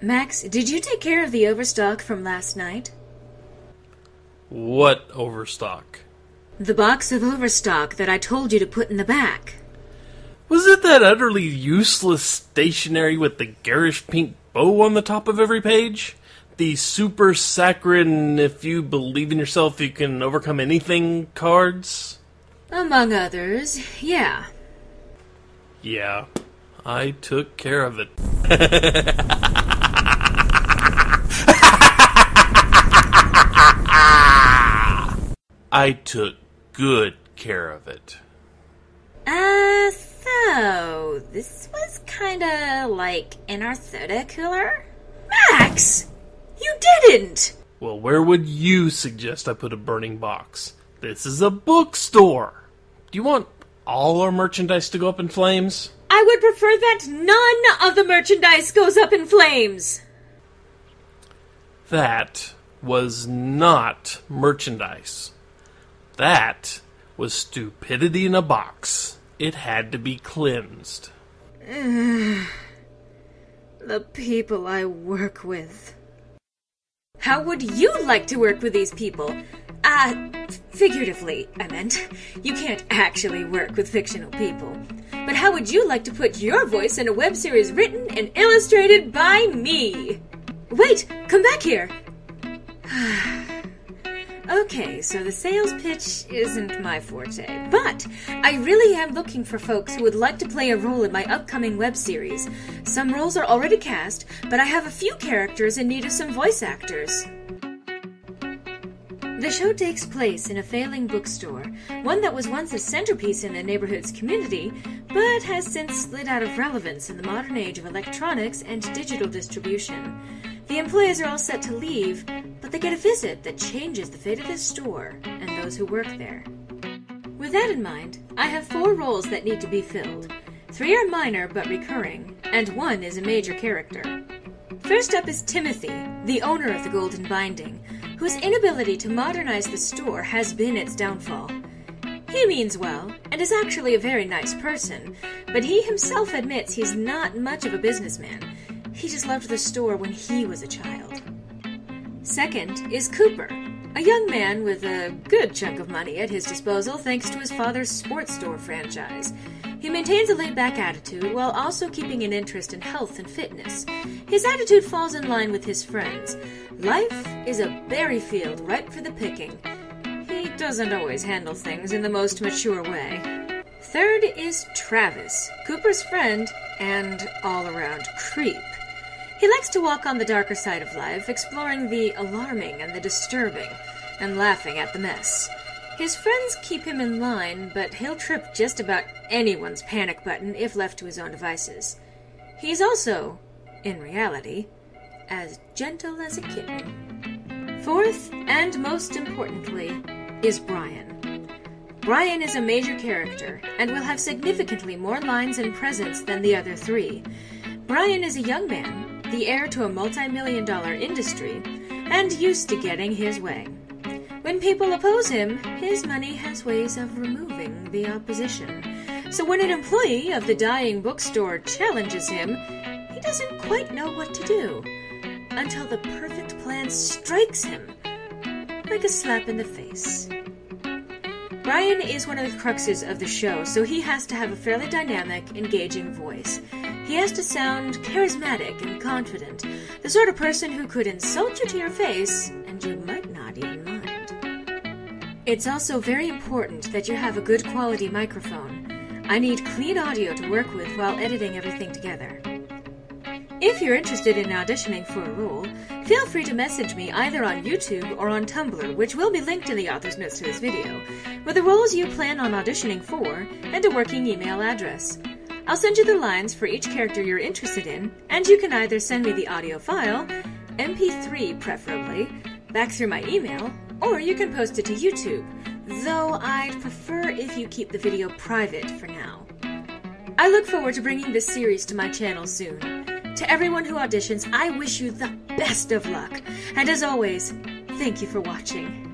Max, did you take care of the overstock from last night? What overstock? The box of overstock that I told you to put in the back. Was it that utterly useless stationery with the garish pink bow on the top of every page? The super saccharine, if you believe in yourself you can overcome anything cards? Among others, yeah. Yeah, I took care of it. I took good care of it. So, this was kinda like an soda cooler? Max! You didn't! Well, where would you suggest I put a burning box? This is a bookstore. Do you want all our merchandise to go up in flames? I would prefer that none of the merchandise goes up in flames. That was not merchandise. That was stupidity in a box. It had to be cleansed. The people I work with. How would you like to work with these people? Figuratively, I meant. You can't actually work with fictional people. But how would you like to put your voice in a web series written and illustrated by me? Wait, come back here. Okay, so the sales pitch isn't my forte, but I really am looking for folks who would like to play a role in my upcoming web series. Some roles are already cast, but I have a few characters in need of some voice actors. The show takes place in a failing bookstore, one that was once a centerpiece in the neighborhood's community, but has since slid out of relevance in the modern age of electronics and digital distribution. The employees are all set to leave, but they get a visit that changes the fate of the store and those who work there. With that in mind, I have 4 roles that need to be filled. 3 are minor but recurring, and 1 is a major character. First up is Timothy, the owner of the Golden Binding, whose inability to modernize the store has been its downfall. He means well, and is actually a very nice person, but he himself admits he's not much of a businessman. He just loved the store when he was a child. Second is Cooper, a young man with a good chunk of money at his disposal thanks to his father's sports store franchise. He maintains a laid-back attitude while also keeping an interest in health and fitness. His attitude falls in line with his friends. Life is a berry field ripe for the picking. He doesn't always handle things in the most mature way. Third is Travis, Cooper's friend and all-around creep. He likes to walk on the darker side of life, exploring the alarming and the disturbing, and laughing at the mess. His friends keep him in line, but he'll trip just about anyone's panic button if left to his own devices. He's also, in reality, as gentle as a kitten. Fourth, and most importantly, is Brian. Brian is a major character, and will have significantly more lines and presence than the other 3. Brian is a young man, the heir to a multi-million-dollar industry, and used to getting his way. When people oppose him, his money has ways of removing the opposition. So when an employee of the dying bookstore challenges him, he doesn't quite know what to do, until the perfect plan strikes him, like a slap in the face. Brian is one of the cruxes of the show, so he has to have a fairly dynamic, engaging voice. He has to sound charismatic and confident, the sort of person who could insult you to your face, and you might not even mind. It's also very important that you have a good quality microphone. I need clean audio to work with while editing everything together. If you're interested in auditioning for a role, feel free to message me either on YouTube or on Tumblr, which will be linked in the author's notes to this video, with the roles you plan on auditioning for and a working email address. I'll send you the lines for each character you're interested in, and you can either send me the audio file, MP3 preferably, back through my email, or you can post it to YouTube, though I'd prefer if you keep the video private for now. I look forward to bringing this series to my channel soon. To everyone who auditions, I wish you the best of luck, and as always, thank you for watching.